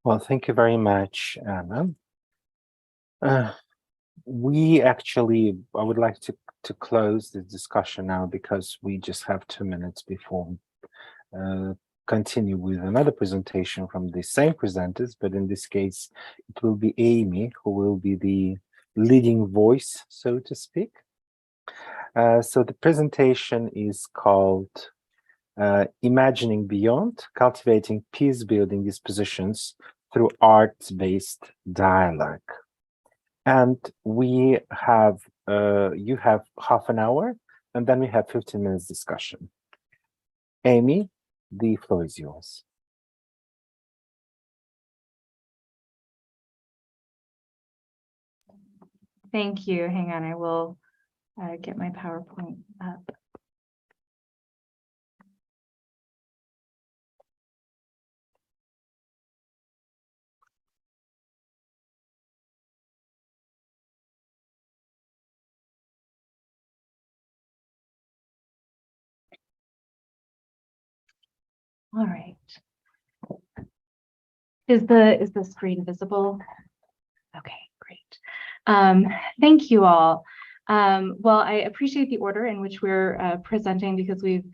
Well, thank you very much, Anna. We actually, I would like to close the discussion now because we just have 2 minutes before continue with another presentation from the same presenters, but in this case, it will be Amy who will be the leading voice, so to speak. So the presentation is called Imagining Beyond, Cultivating Peacebuilding Dispositions through Art-Based Dialogue. And we have, you have half an hour, and then we have 15 minutes discussion. Amy, the floor is yours. Thank you. Hang on, I will get my PowerPoint up. All right. Is the screen visible? Okay, great. Thank you all. Well, I appreciate the order in which we're presenting because we've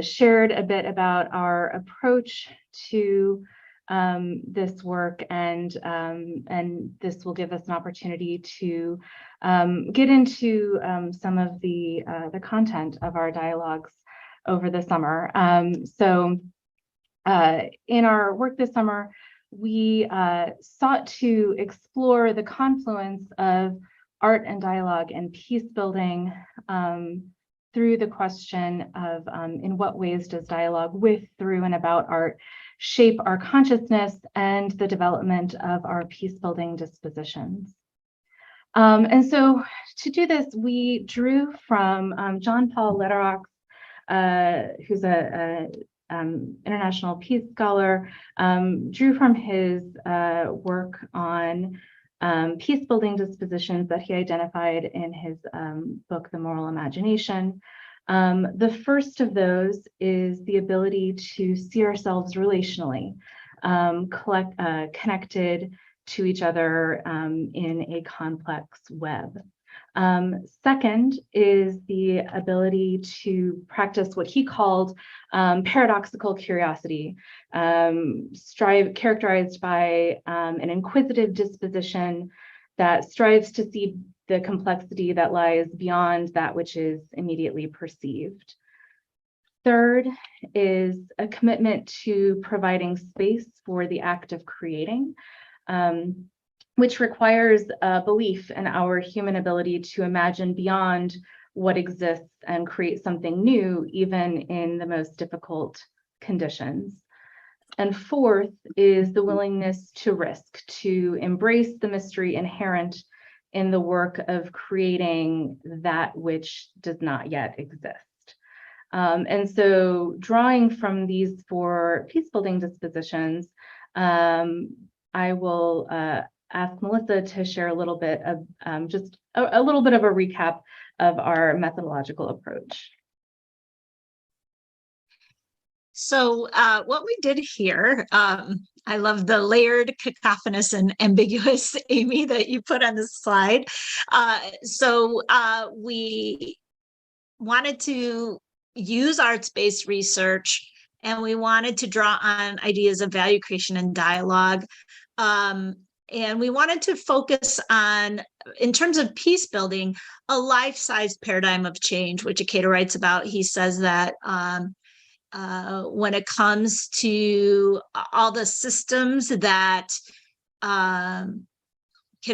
shared a bit about our approach to this work, and this will give us an opportunity to get into some of the content of our dialogues over the summer. So in our work this summer, we sought to explore the confluence of art and dialogue and peace building through the question of in what ways does dialogue with, through, and about art shape our consciousness and the development of our peace building dispositions. And so to do this, we drew from John Paul Lederach's, who's a international peace scholar, drew from his work on peace building dispositions that he identified in his book, The Moral Imagination. The first of those is the ability to see ourselves relationally, connected to each other in a complex web. Second is the ability to practice what he called paradoxical curiosity, characterized by an inquisitive disposition that strives to see the complexity that lies beyond that which is immediately perceived. Third is a commitment to providing space for the act of creating, which requires a belief in our human ability to imagine beyond what exists and create something new, even in the most difficult conditions. And fourth is the willingness to risk, to embrace the mystery inherent in the work of creating that which does not yet exist. And so drawing from these four peace-building dispositions, I will ask Melissa to share a little bit of just a little bit of a recap of our methodological approach. So what we did here, I love the layered, cacophonous, and ambiguous, Amy, that you put on the slide. So we wanted to use arts-based research, and we wanted to draw on ideas of value creation and dialogue. And we wanted to focus on, in terms of peace building, a life-sized paradigm of change, which Ikeda writes about. He says that when it comes to all the systems that can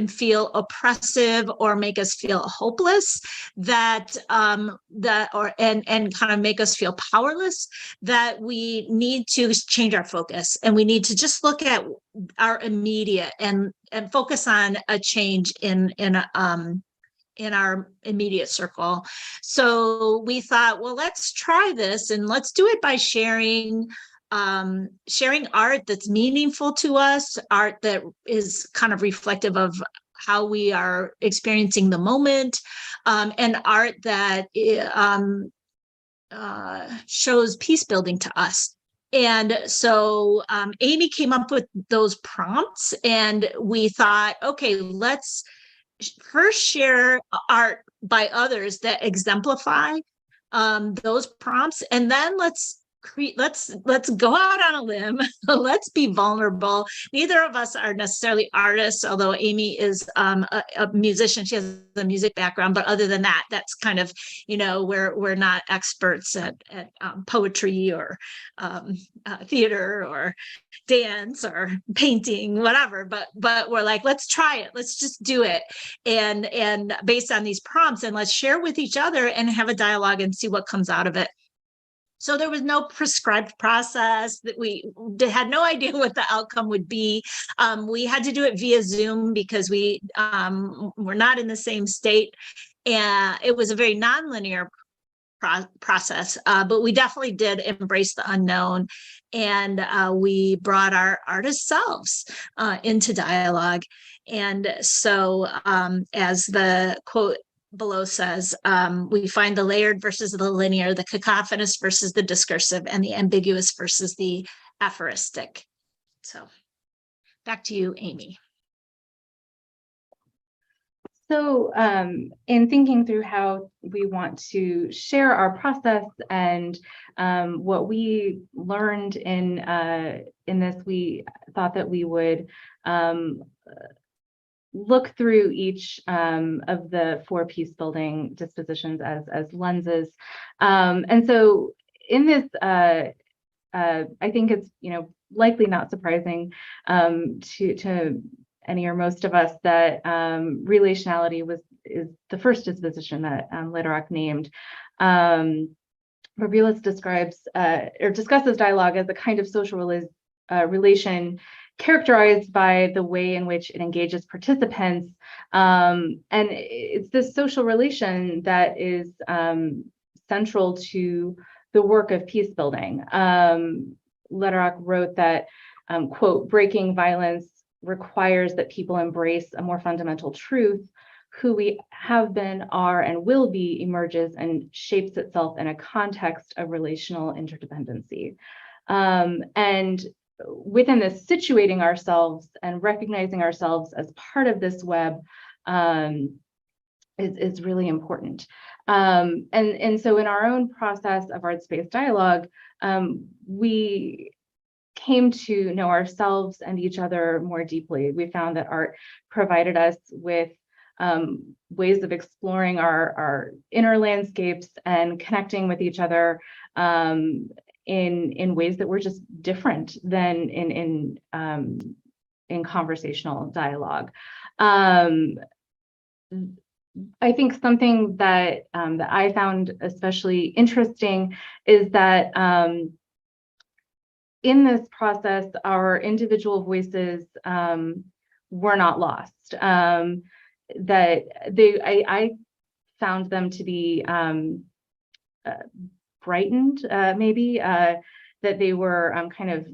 feel oppressive or make us feel hopeless, and kind of make us feel powerless, that we need to change our focus, and we need to just look at our immediate and focus on a change in our immediate circle. So we thought, well, let's try this, and let's do it by sharing art that's meaningful to us, art that is kind of reflective of how we are experiencing the moment, and art that shows peace building to us. And so Amy came up with those prompts, and we thought, okay, let's first share art by others that exemplify those prompts, and then let's go out on a limb. Let's be vulnerable. Neither of us are necessarily artists, although Amy is a musician. She has a music background, but other than that, that's kind of, we're not experts at poetry or theater or dance or painting, whatever, but we're like, let's try it, let's just do it, and based on these prompts, and let's share with each other and have a dialogue and see what comes out of it. So there was no prescribed process, that we had no idea what the outcome would be. We had to do it via Zoom because we were not in the same state, and it was a very nonlinear process, but we definitely did embrace the unknown, and we brought our artist selves into dialogue. And so as the quote below says, we find the layered versus the linear, the cacophonous versus the discursive, and the ambiguous versus the aphoristic. So back to you, Amy. So in thinking through how we want to share our process and what we learned in this, we thought that we would look through each of the 4 peace building dispositions as lenses. And so in this, I think it's likely not surprising to any or most of us that relationality is the first disposition that Lederach named. Fabrilis describes or discusses dialogue as a kind of social relation characterized by the way in which it engages participants. And it's this social relation that is central to the work of peace building. Lederach wrote that, quote, breaking violence requires that people embrace a more fundamental truth. Who we have been, are, and will be emerges and shapes itself in a context of relational interdependency. And within this, situating ourselves and recognizing ourselves as part of this web is really important. And so in our own process of art-space dialogue, we came to know ourselves and each other more deeply. We found that art provided us with ways of exploring our inner landscapes and connecting with each other in ways that were just different than in conversational dialogue. I think something that that I found especially interesting is that in this process, our individual voices were not lost. That I found them to be brightened, maybe, that they were kind of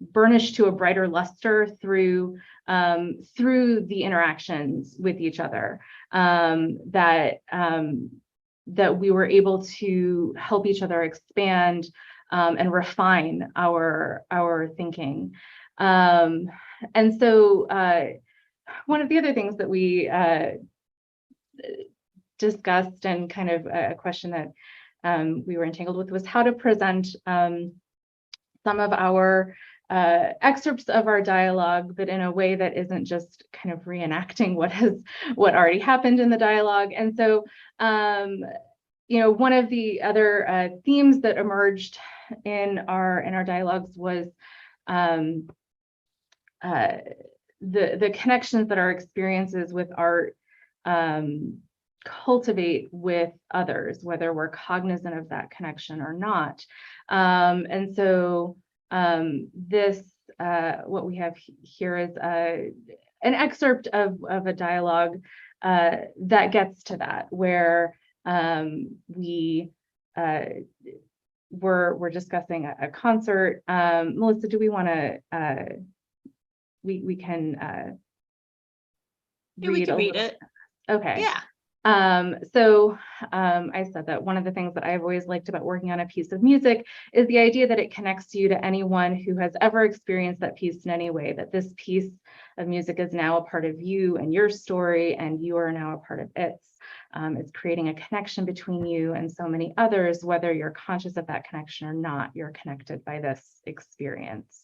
burnished to a brighter luster through the interactions with each other. That we were able to help each other expand and refine our thinking. And so one of the other things that we discussed, and kind of a question that we were entangled with, was how to present some of our excerpts of our dialogue, but in a way that isn't just kind of reenacting what already happened in the dialogue. And so one of the other themes that emerged in our dialogues was the connections that our experiences with art cultivate with others, whether we're cognizant of that connection or not. And so this, what we have here is an excerpt of a dialogue that gets to that, where we're discussing a concert. Melissa, do we want to? We can we can read it. Okay. Yeah. I said that one of the things that I've always liked about working on a piece of music is the idea that it connects you to anyone who has ever experienced that piece in any way, that this piece of music is now a part of you and your story, and you are now a part of its. It's creating a connection between you and so many others, whether you're conscious of that connection or not, you're connected by this experience.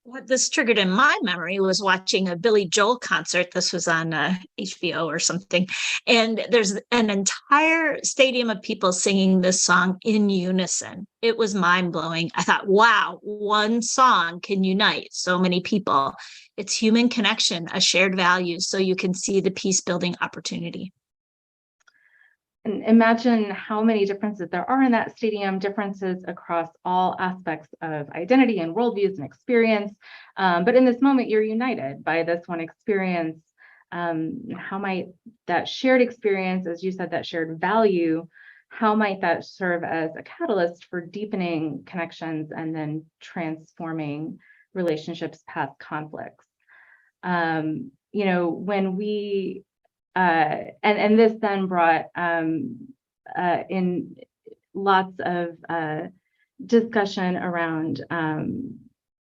What this triggered in my memory was watching a Billy Joel concert. This was on HBO or something. And there's an entire stadium of people singing this song in unison. It was mind blowing. I thought, wow, one song can unite so many people. It's human connection, a shared value, so you can see the peace building opportunity. And imagine how many differences there are in that stadium, differences across all aspects of identity and worldviews and experience. But in this moment, you're united by this one experience. How might that shared experience, as you said, that shared value, how might that serve as a catalyst for deepening connections and then transforming relationships past conflicts? When we and this then brought in lots of discussion around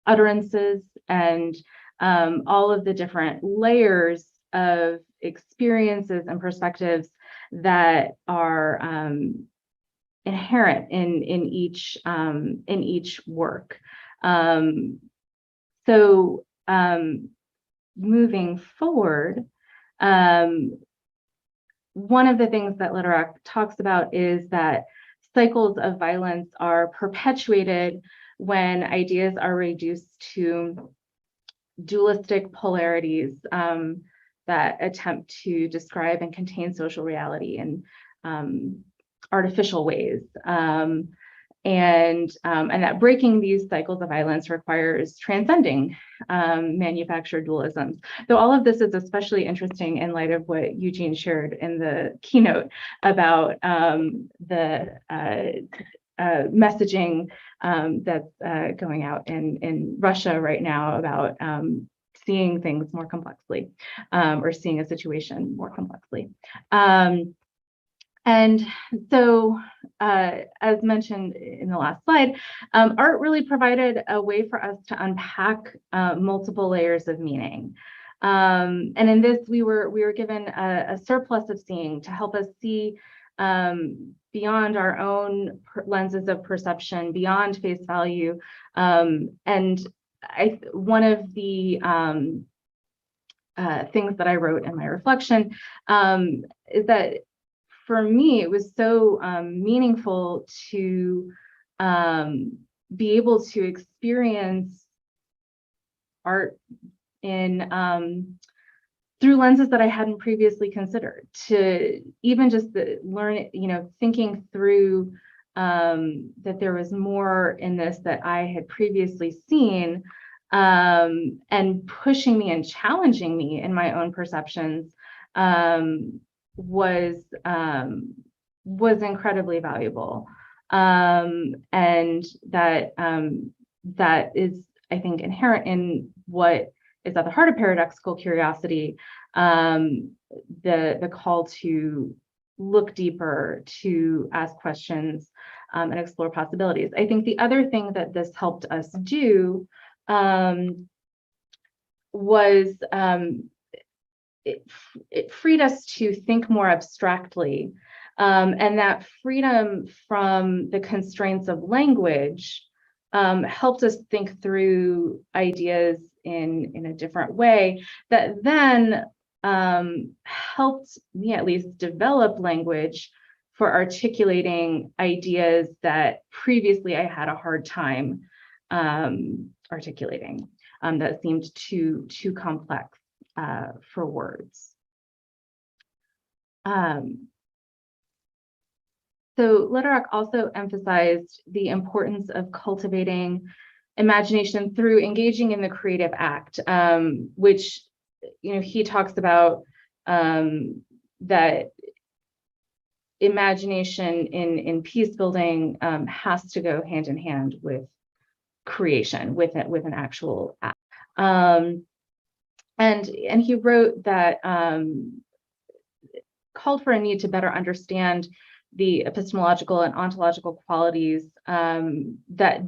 utterances and all of the different layers of experiences and perspectives that are inherent in each work. Moving forward, one of the things that Lederach talks about is that cycles of violence are perpetuated when ideas are reduced to dualistic polarities that attempt to describe and contain social reality in artificial ways. And that breaking these cycles of violence requires transcending manufactured dualisms. Though all of this is especially interesting in light of what Eugene shared in the keynote about the messaging that's going out in Russia right now about seeing things more complexly, or seeing a situation more complexly. And so, as mentioned in the last slide, art really provided a way for us to unpack multiple layers of meaning. And in this, we were given a surplus of seeing to help us see beyond our own lenses of perception, beyond face value. And one of the things that I wrote in my reflection is that for me, it was so meaningful to be able to experience art in through lenses that I hadn't previously considered. To even just learn, thinking through that there was more in this that I had previously seen, and pushing me and challenging me in my own perceptions. Was incredibly valuable, and that is, I think, inherent in what is at the heart of paradoxical curiosity, the call to look deeper, to ask questions, and explore possibilities. I think the other thing that this helped us do was it freed us to think more abstractly, and that freedom from the constraints of language helped us think through ideas in a different way that then helped me at least develop language for articulating ideas that previously I had a hard time articulating, that seemed too complex for words. So Lederach also emphasized the importance of cultivating imagination through engaging in the creative act, which he talks about, that imagination in peace building has to go hand in hand with creation, with an actual act. And he wrote that called for a need to better understand the epistemological and ontological qualities that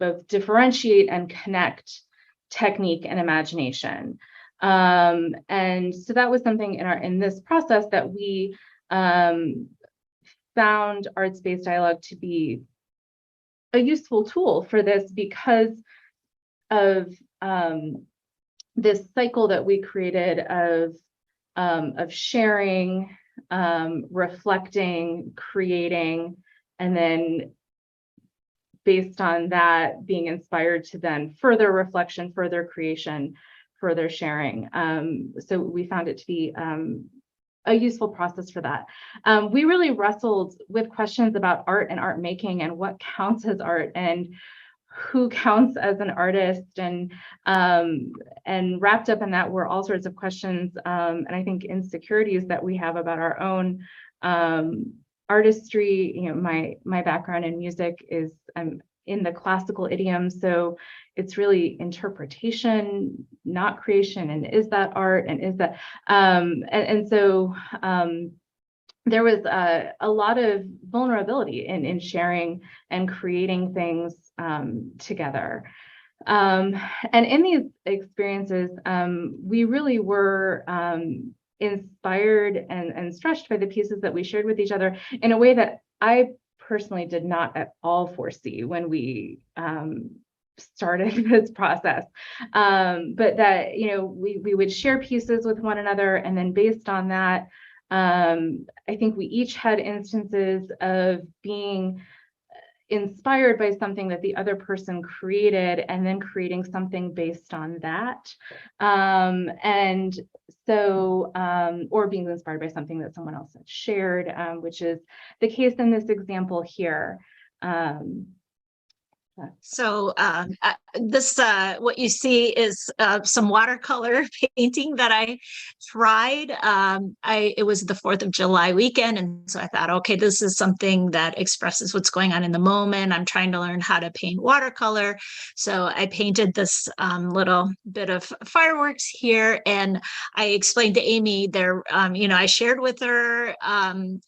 both differentiate and connect technique and imagination. And so that was something in this process that we found arts-based dialogue to be a useful tool for this because of this cycle that we created of sharing, reflecting, creating, and then based on that, being inspired to then further reflection, further creation, further sharing. So we found it to be a useful process for that. We really wrestled with questions about art and art making and what counts as art and who counts as an artist, and wrapped up in that were all sorts of questions and I think insecurities that we have about our own artistry. You know, my background in music is in the classical idiom, so it's really interpretation, not creation. And is that art? And is that so there was a lot of vulnerability in sharing and creating things together. And in these experiences, we really were inspired and stretched by the pieces that we shared with each other in a way that I personally did not at all foresee when we started this process. But that, you know, we would share pieces with one another, and then based on that, I think we each had instances of being inspired by something that the other person created and then creating something based on that. And so, or being inspired by something that someone else had shared, which is the case in this example here. So this, what you see is some watercolor painting that I tried. It was the 4th of July weekend. And so I thought, okay, this is something that expresses what's going on in the moment. I'm trying to learn how to paint watercolor. So I painted this little bit of fireworks here. And I explained to Amy there, you know, I shared with her,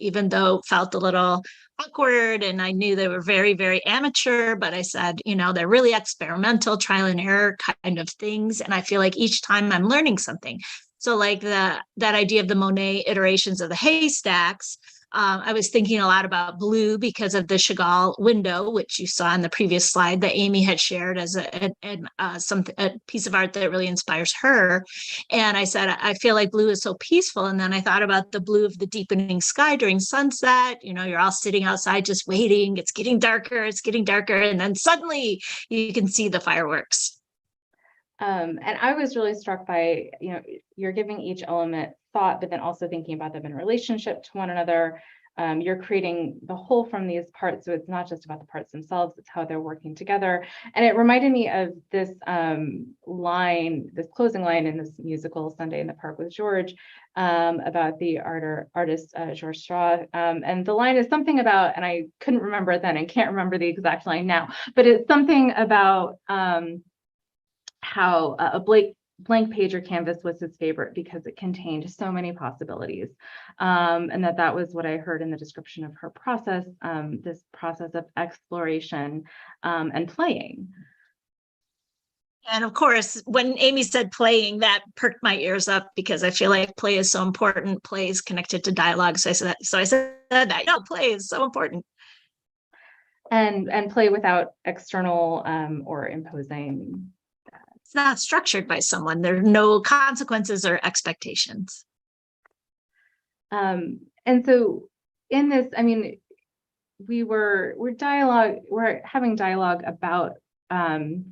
even though it felt a little awkward and I knew they were very, very amateur, but I said, you know, they're really experimental, trial and error kind of things. And I feel like each time I'm learning something. So like that idea of the Monet iterations of the haystacks, I was thinking a lot about blue because of the Chagall window, which you saw in the previous slide that Amy had shared as a piece of art that really inspires her. And I said, I feel like blue is so peaceful. And then I thought about the blue of the deepening sky during sunset. You know, you're all sitting outside just waiting. It's getting darker. It's getting darker. And then suddenly you can see the fireworks. And I was really struck by, you know, you're giving each element thought, but then also thinking about them in relationship to one another. You're creating the whole from these parts. So it's not just about the parts themselves, it's how they're working together. And it reminded me of this line, this closing line in this musical Sunday in the Park with George, about the artist George Straw. And the line is something about, and I couldn't remember it then and can't remember the exact line now, but it's something about how a blank page or canvas was his favorite because it contained so many possibilities. And that was what I heard in the description of her process, this process of exploration and playing. And of course, when Amy said playing, that perked my ears up because I feel like play is so important. Play is connected to dialogue. So I said that, no, play is so important. And play without external or imposing. It's not structured by someone. There are no consequences or expectations. And so in this, I mean, we're having dialogue about the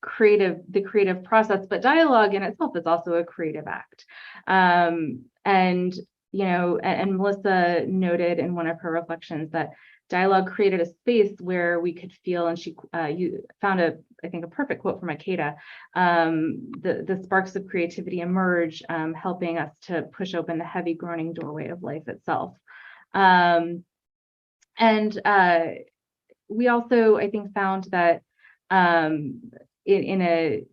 creative process, but dialogue in itself is also a creative act. And, you know, and Melissa noted in one of her reflections that dialogue created a space where we could feel, and you found I think a perfect quote from Ikeda, the sparks of creativity emerge, helping us to push open the heavy groaning doorway of life itself. And we also, I think, found that in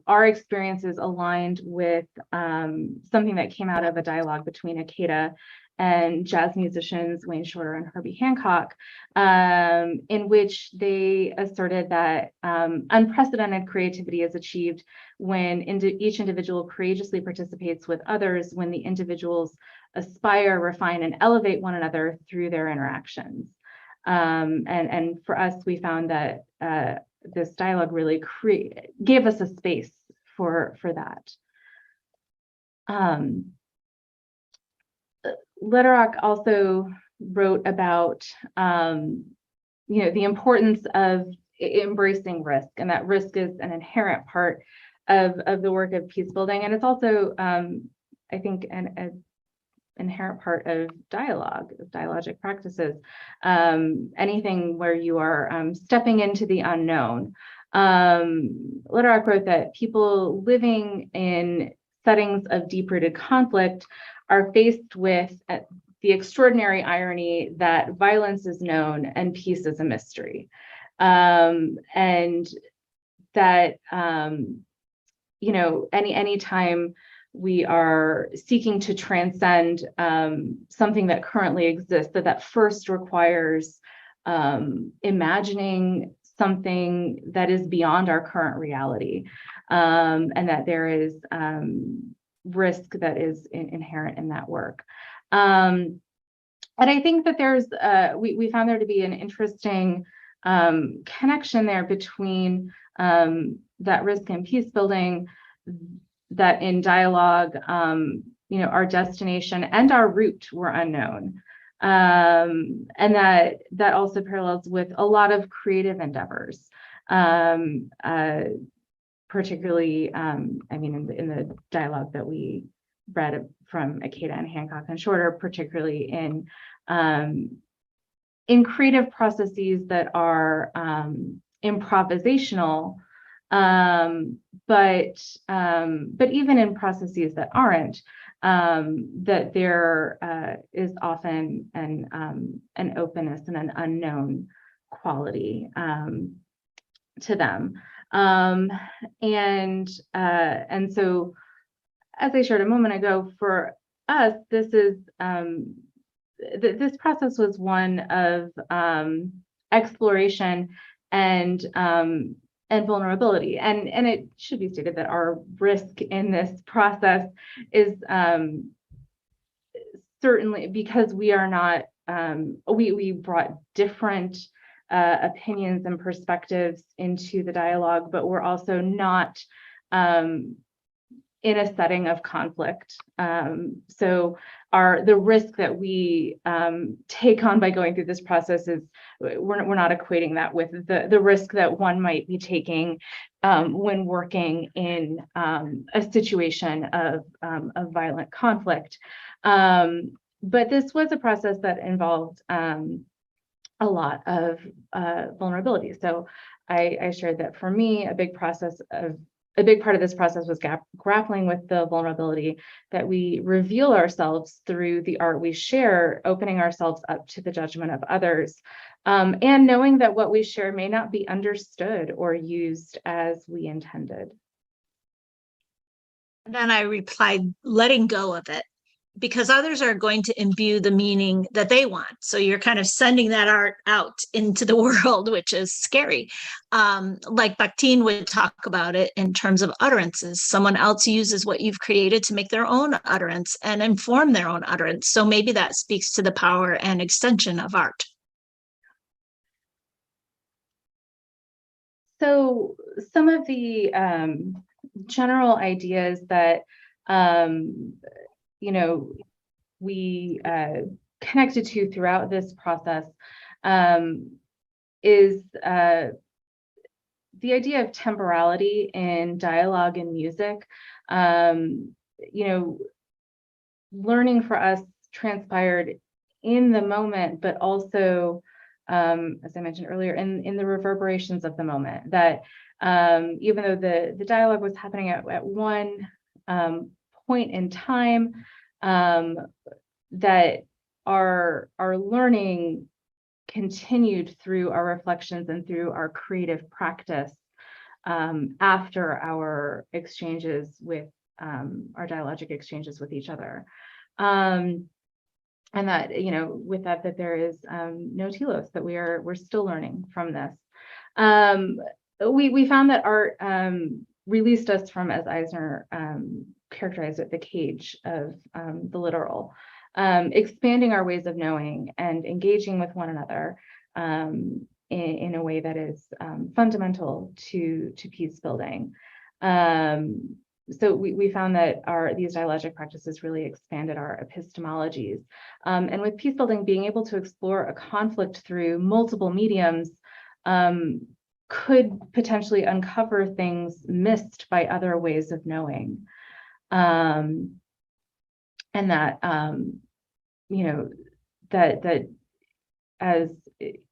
our experiences aligned with something that came out of a dialogue between Akeda and jazz musicians Wayne Shorter and Herbie Hancock, in which they asserted that unprecedented creativity is achieved when each individual courageously participates with others, when the individuals aspire, refine, and elevate one another through their interactions. And for us, we found that this dialogue really gave us a space for that. Lederach also wrote about the importance of embracing risk, and that risk is an inherent part of the work of peace building, and it's also I think an inherent part of dialogic practices. Anything where you are stepping into the unknown. Lederach wrote that people living in settings of deep-rooted conflict are faced with the extraordinary irony that violence is known and peace is a mystery. And that any time we are seeking to transcend something that currently exists, that first requires imagining something that is beyond our current reality, and that there is risk that is inherent in that work. And I think that there's we found there to be an interesting connection there between that risk and peace building, that in dialogue, our destination and our route were unknown. And that also parallels with a lot of creative endeavors, particularly, in the dialogue that we read from Akeda and Hancock and Shorter, particularly in creative processes that are improvisational, but even in processes that aren't, that there is often an openness and an unknown quality to them. And so, as I shared a moment ago, for us, this is this process was one of exploration and vulnerability. And it should be stated that our risk in this process is certainly because we are not, we brought different opinions and perspectives into the dialogue, but we're also not in a setting of conflict. So the risk that we take on by going through this process is we're not equating that with the risk that one might be taking when working in a situation of violent conflict. But this was a process that involved a lot of vulnerability. So I shared that for me, a big part of this process was grappling with the vulnerability that we reveal ourselves through the art we share, opening ourselves up to the judgment of others, and knowing that what we share may not be understood or used as we intended. And then I replied, letting go of it, because others are going to imbue the meaning that they want. So you're kind of sending that art out into the world, which is scary. Like Bakhtin would talk about it in terms of utterances. Someone else uses what you've created to make their own utterance and inform their own utterance. So maybe that speaks to the power and extension of art. So some of the general ideas that we connected to throughout this process is the idea of temporality in dialogue and music. Learning for us transpired in the moment, but also, as I mentioned earlier, in the reverberations of the moment, that even though the dialogue was happening at one point in time, that our learning continued through our reflections and through our creative practice, after our exchanges with our dialogic exchanges with each other. And that, with that there is no telos, that we're still learning from this. We found that art released us from, as Eisner characterized it, the cage of the literal, expanding our ways of knowing and engaging with one another in a way that is fundamental to peace building. So we found that these dialogic practices really expanded our epistemologies. And with peace building, being able to explore a conflict through multiple mediums could potentially uncover things missed by other ways of knowing. And that, that as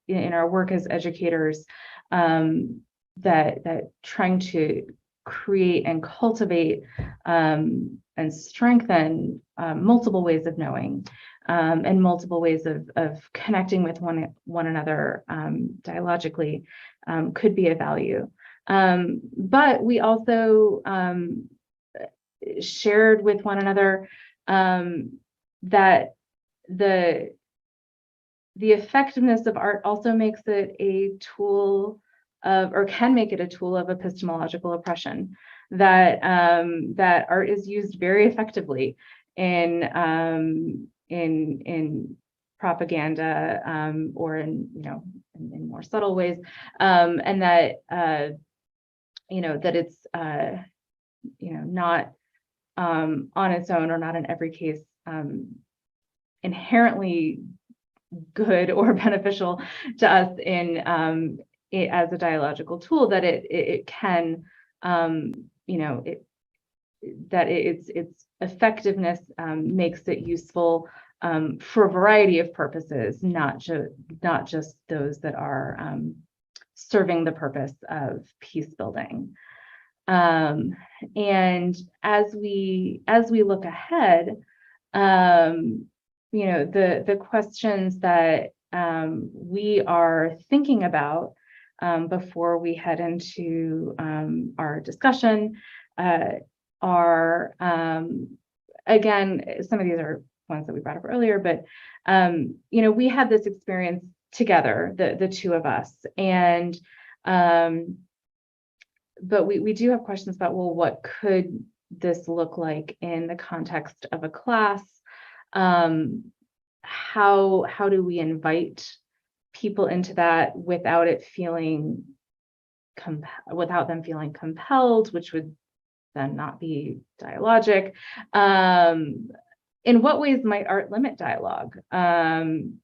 in our work as educators, that trying to create and cultivate and strengthen multiple ways of knowing and multiple ways of connecting with one another dialogically could be of value. But we also shared with one another that the effectiveness of art also makes it a tool of, or can make it a tool of, epistemological oppression. That that art is used very effectively in propaganda or in more subtle ways, and that that it's not on its own, or not in every case inherently good or beneficial to us in as a dialogical tool, that it can that its effectiveness makes it useful for a variety of purposes, not just those that are serving the purpose of peace building. And as we look ahead, the questions that we are thinking about before we head into our discussion are, again, some of these are ones that we brought up earlier, but we had this experience together, the two of us, and but we do have questions about, well, what could this look like in the context of a class? How do we invite people into that without them feeling compelled, which would then not be dialogic? In what ways might art limit dialogue? And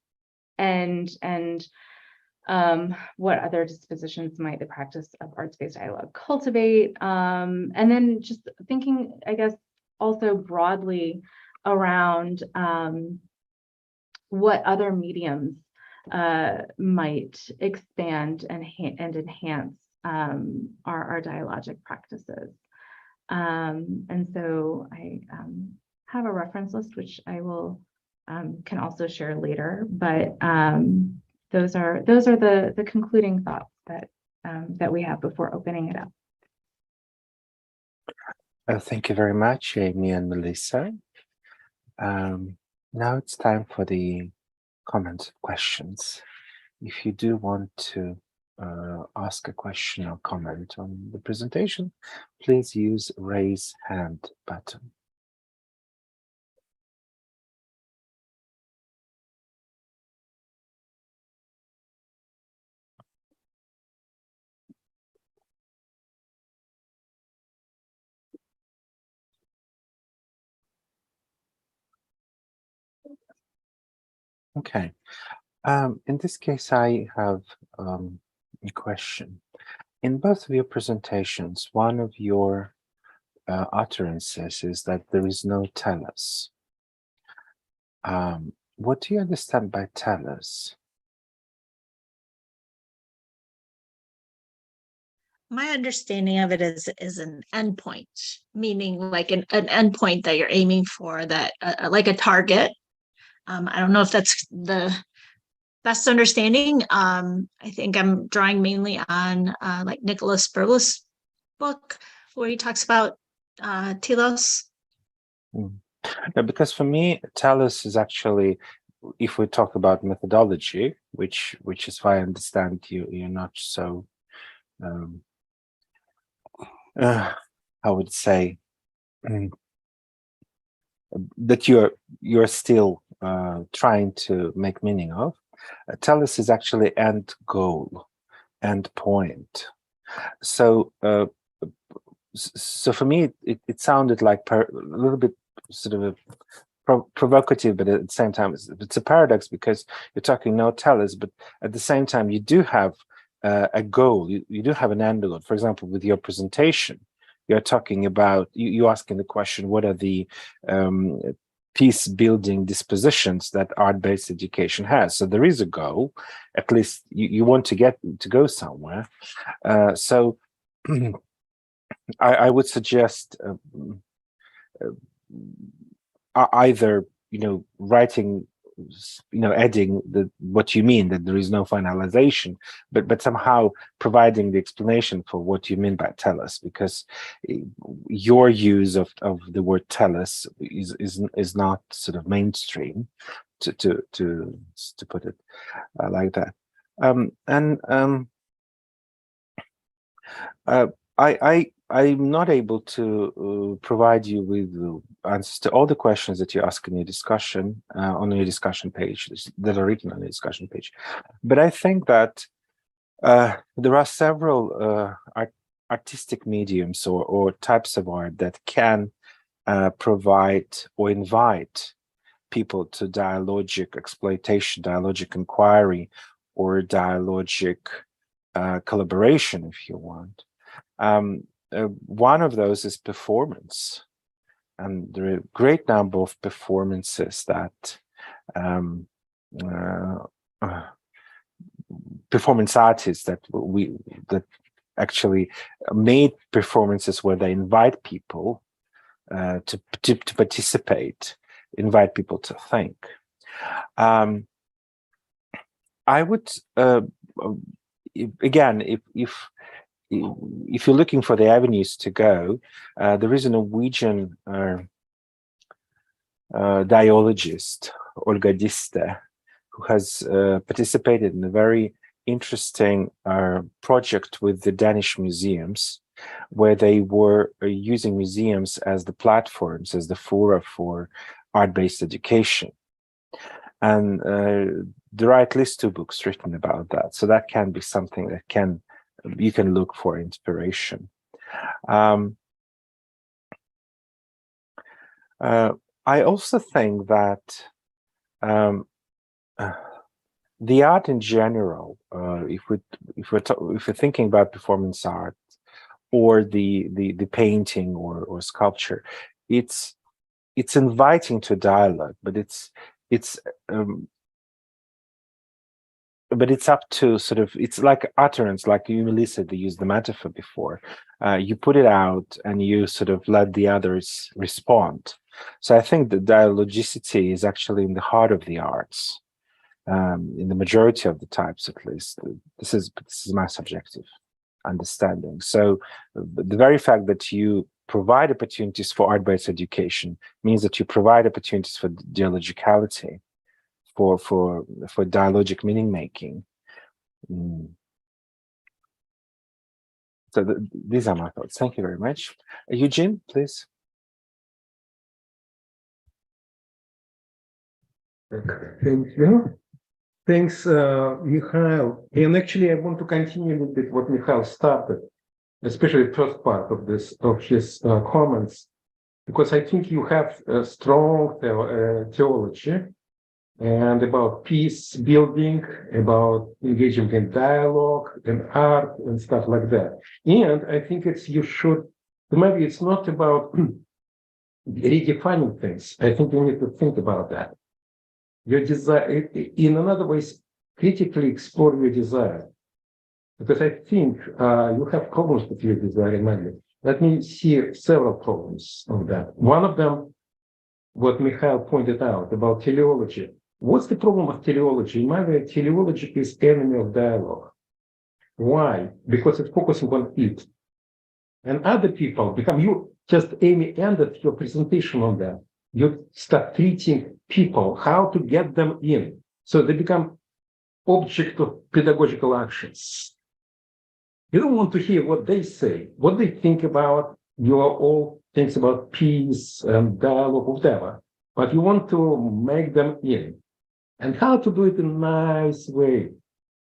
what other dispositions might the practice of arts-based dialogue cultivate? And then just thinking, I guess, also broadly around what other mediums might expand and enhance our dialogic practices. And so I have a reference list, which I will can also share later, but those are the concluding thoughts that we have before opening it up. Thank you very much, Amy and Melissa. Now it's time for the comments, questions. If you do want to ask a question or comment on the presentation, please use raise hand button. Okay. In this case, I have a question. In both of your presentations, one of your utterances is that there is no Telus. What do you understand by Telus? My understanding of it is an endpoint, meaning like an endpoint that you're aiming for, that like a target. I don't know if that's the best understanding. I think I'm drawing mainly on like Nicholas Berlis' book where he talks about telos? No, because for me, Telus is actually, if we talk about methodology, which is why I understand you're not so, I would say, that you're still trying to make meaning of. Telus is actually end goal, end point. So so for me, it sounded like a little bit sort of provocative, but at the same time, it's a paradox because you're talking no Telus, but at the same time, you do have a goal. You do have an end goal. For example, with your presentation, you're talking about, you're asking the question, what are the peace-building dispositions that art-based education has? So there is a goal, at least you want to go somewhere. So I would suggest either, writing, adding what you mean, that there is no finalization, but somehow providing the explanation for what you mean by Telus, because your use of the word Telus is not sort of mainstream, to put it like that. I'm not able to provide you with answers to all the questions that you ask in your discussion on your discussion page, that are written on the discussion page. But I think that there are several artistic mediums or types of art that can provide or invite people to dialogic exploitation, dialogic inquiry, or dialogic collaboration, if you want. One of those is performance, and there are a great number of performances that performance artists that actually made performances where they invite people to participate, invite people to think. I would again, if you're looking for the avenues to go, there is a Norwegian dialogist, Olga Diste, who has participated in a very interesting project with the Danish museums, where they were using museums as the platforms, as the fora for art-based education. And there are at least 2 books written about that. So that can be something that you can look for inspiration. I also think that the art in general, if we're thinking about performance art or the painting or sculpture, it's inviting to dialogue, but it's up to sort of, it's like utterance, like you, Melissa, they used the metaphor before. You put it out and you sort of let the others respond. So I think the dialogicity is actually in the heart of the arts, in the majority of the types, at least. This is my subjective understanding. So the very fact that you provide opportunities for art-based education means that you provide opportunities for dialogicality, for dialogic meaning making. So these are my thoughts. Thank you very much. Eugene, please. Thank you. Thanks, Mikhail. And actually, I want to continue a little bit what Mikhail started, especially the first part of his comments, because I think you have a strong theology and about peace building, about engaging in dialogue and art and stuff like that. And I think maybe it's not about redefining things. I think you need to think about that. Your desire, in another way, critically explore your desire. Because I think you have problems with your desire, Emmanuel. Let me see several problems of that. One of them, what Mikhail pointed out about teleology. What's the problem of teleology? In my way, teleology is enemy of dialogue. Why? Because it's focusing on it. and other people become, you just, Amy, ended your presentation on that. You start treating people, how to get them in. So they become object of pedagogical actions. You don't want to hear what they say, what they think about your all things about peace and dialogue, whatever, but you want to make them in. And how to do it in a nice way.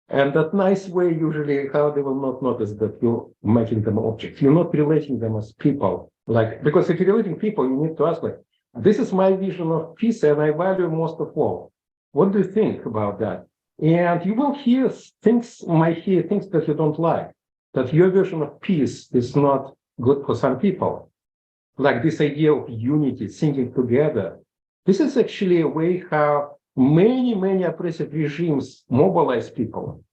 And that nice way, usually, how they will not notice that you're making them objects. You're not relating them as people. Like, because if you're relating people, you need to ask, like, this is my vision of peace, and I value most of all. What do you think about that? And you will hear things, might hear things that you don't like, that your version of peace is not good for some people. Like this idea of unity, singing together. This is actually a way how many oppressive regimes mobilize people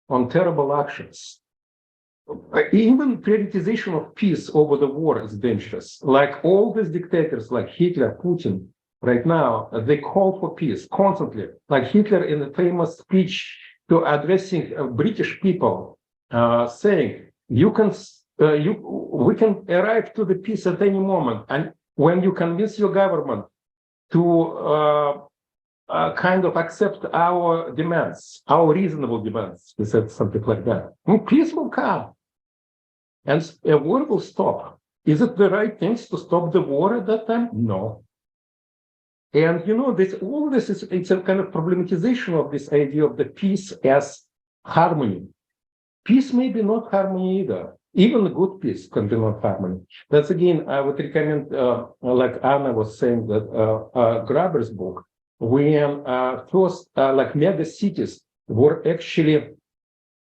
on terrible actions. Even prioritization of peace over the war is dangerous. Like all these dictators, like Hitler, Putin, right now, they call for peace constantly. Like Hitler in a famous speech to addressing British people, saying, we can arrive to the peace at any moment. And when you convince your government to kind of accept our demands, our reasonable demands, he said something like that, and peace will come. And a war will stop. Is it the right things to stop the war at that time? No. And you know, all this is, it's a kind of problematization of this idea of the peace as harmony. Peace may be not harmony either. Even a good peace can be not harmony. That's again, I would recommend, like Anna was saying, that Graeber's book, when first like mega cities were actually,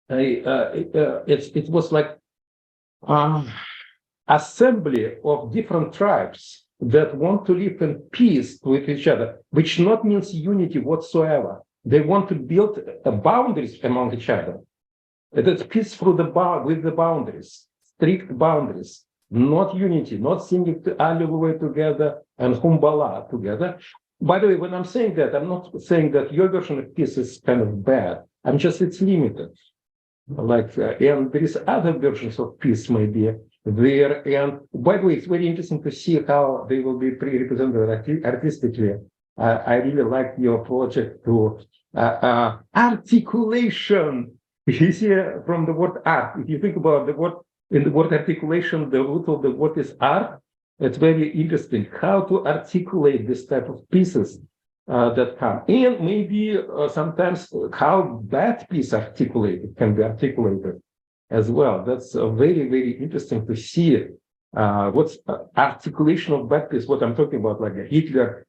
it was like assembly of different tribes that want to live in peace with each other, which not means unity whatsoever. They want to build boundaries among each other. That's peace through with the boundaries, strict boundaries, not unity, not singing Alleluia together and Humbala together. By the way, when I'm saying that, I'm not saying that your version of peace is kind of bad. I'm just, it's limited. Like, and there is other versions of peace maybe there. And by the way, it's very interesting to see how they will be represented artistically. I really like your project to articulation. You see from the word art, if you think about the word, in the word articulation, the root of the word is art. It's very interesting how to articulate this type of pieces that come. And maybe sometimes how that piece articulated can be articulated as well. That's very interesting to see what's articulation of that piece, what I'm talking about, like a Hitler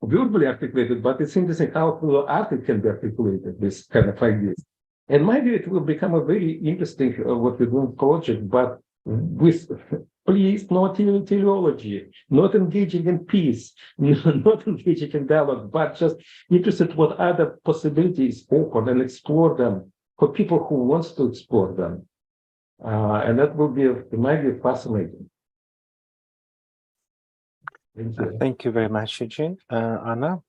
verbally articulated, but it's interesting how through art it can be articulated, this kind of ideas. And maybe it will become a very interesting what we're doing project, but with please not teleology, not engaging in peace, not engaging in dialogue, but just interested what other possibilities open and explore them for people who wants to explore them. And that will be, it might be fascinating. Thank you. Thank you very much, Eugene. Anna?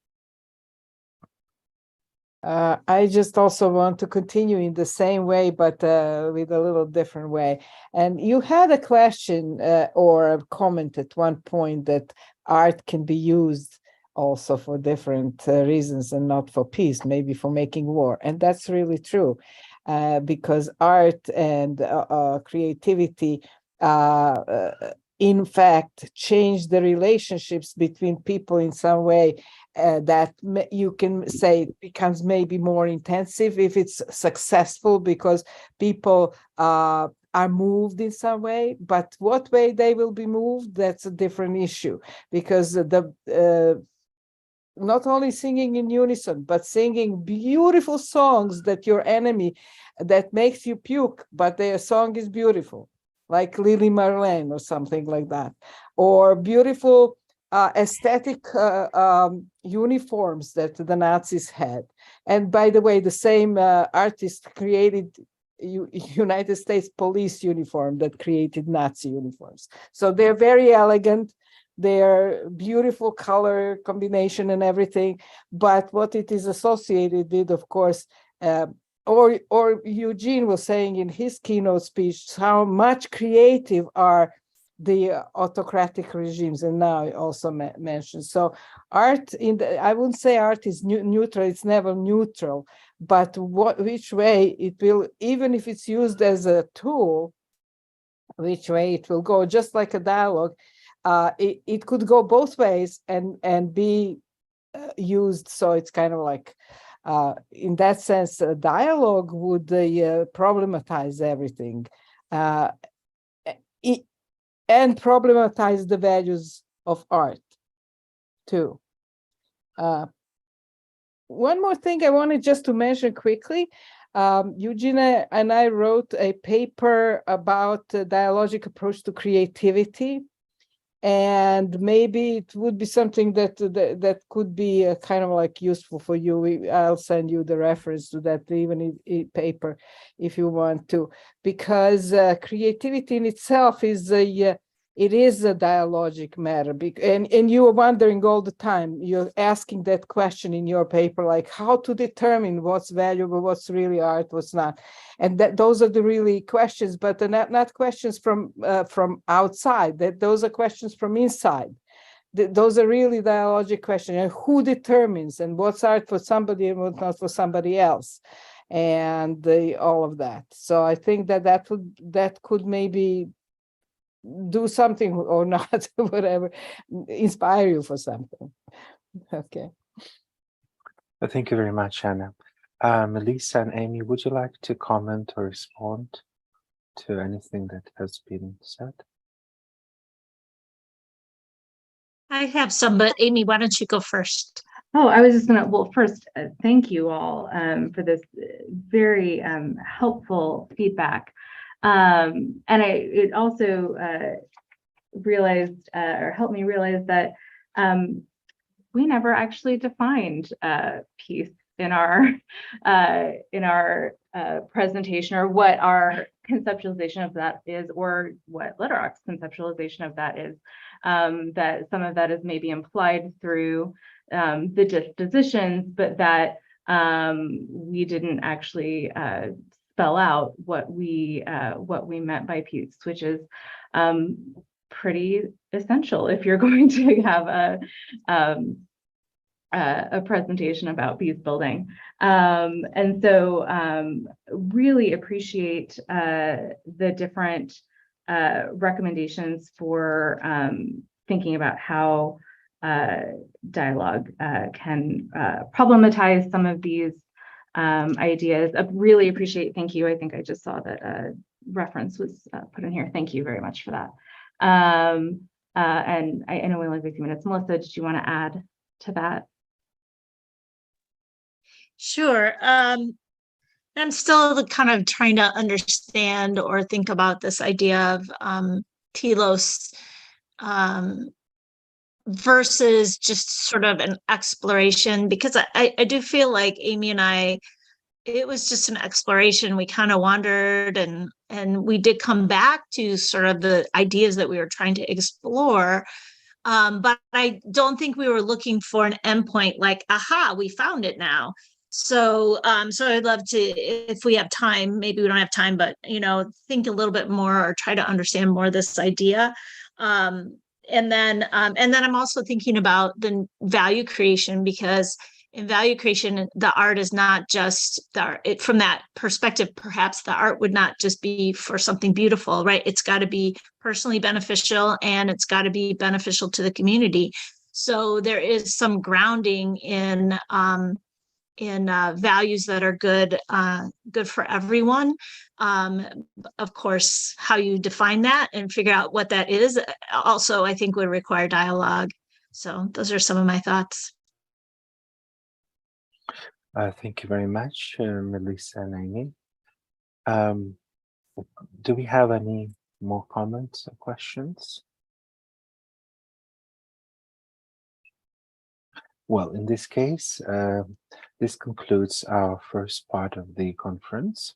I just also want to continue in the same way, but with a little different way. And you had a question or a comment at one point that art can be used also for different reasons and not for peace, maybe for making war. And that's really true, because art and creativity in fact change the relationships between people in some way that you can say becomes maybe more intensive if it's successful, because people are moved in some way. But what way they will be moved, that's a different issue, because the not only singing in unison, but singing beautiful songs that your enemy, that makes you puke, but their song is beautiful, like Lily Marlene or something like that, or beautiful aesthetic uniforms that the Nazis had. And by the way, the same artist created United States police uniform that created Nazi uniforms. So they're very elegant, they're beautiful color combination and everything. But what it is associated with, of course, or Eugene was saying in his keynote speech how much creative are the autocratic regimes, and now I also mentioned. So art I wouldn't say art is neutral, it's never neutral, but which way it will, even if it's used as a tool, which way it will go, just like a dialogue, it could go both ways and be used. So it's kind of like, in that sense, a dialogue would problematize everything. And problematize the values of art too. One more thing I wanted just to mention quickly. Eugene and I wrote a paper about the dialogic approach to creativity, and maybe it would be something that could be kind of like useful for you. I'll send you the reference to that, even paper, if you want to, because creativity in itself is a dialogic matter. And you are wondering all the time, you're asking that question in your paper, like how to determine what's valuable, what's really art, what's not. And those are the really questions, but they're not questions from outside. Those are questions from inside. Those are really dialogic questions. And who determines, and what's art for somebody and what's not for somebody else, and all of that. So I think that could maybe do something or not, whatever, inspire you for something. Okay. Well, thank you very much, Anna. Melissa and Amy, would you like to comment or respond to anything that has been said? I have some, but Amy, why don't you go first? Oh, I was just gonna, well, first, thank you all for this very helpful feedback. And it also realized or helped me realize that we never actually defined peace in our presentation, or what our conceptualization of that is, or what Literarc's conceptualization of that is. That some of that is maybe implied through the dispositions, but that we didn't actually spell out what we meant by peace, which is pretty essential if you're going to have a presentation about peace building. And so really appreciate the different recommendations for thinking about how dialogue can problematize some of these ideas. I really appreciate, thank you. I think I just saw that reference was put in here. Thank you very much for that. And I know we only have a few minutes. Melissa, did you want to add to that? Sure. I'm still kind of trying to understand or think about this idea of telos versus just sort of an exploration, because I do feel like Amy and I, it was just an exploration. We kind of wandered and we did come back to sort of the ideas that we were trying to explore. But I don't think we were looking for an endpoint like, aha, we found it now. So I'd love to, if we have time, maybe we don't have time, but, think a little bit more or try to understand more this idea. And then I'm also thinking about the value creation, because in value creation, the art is not just from that perspective, perhaps the art would not just be for something beautiful, right? It's got to be personally beneficial, and it's got to be beneficial to the community. So there is some grounding in values that are good for everyone. Of course, how you define that and figure out what that is also, I think, would require dialogue. So those are some of my thoughts. Thank you very much, Melissa and Amy. Do we have any more comments or questions? Well, in this case, this concludes our first part of the conference.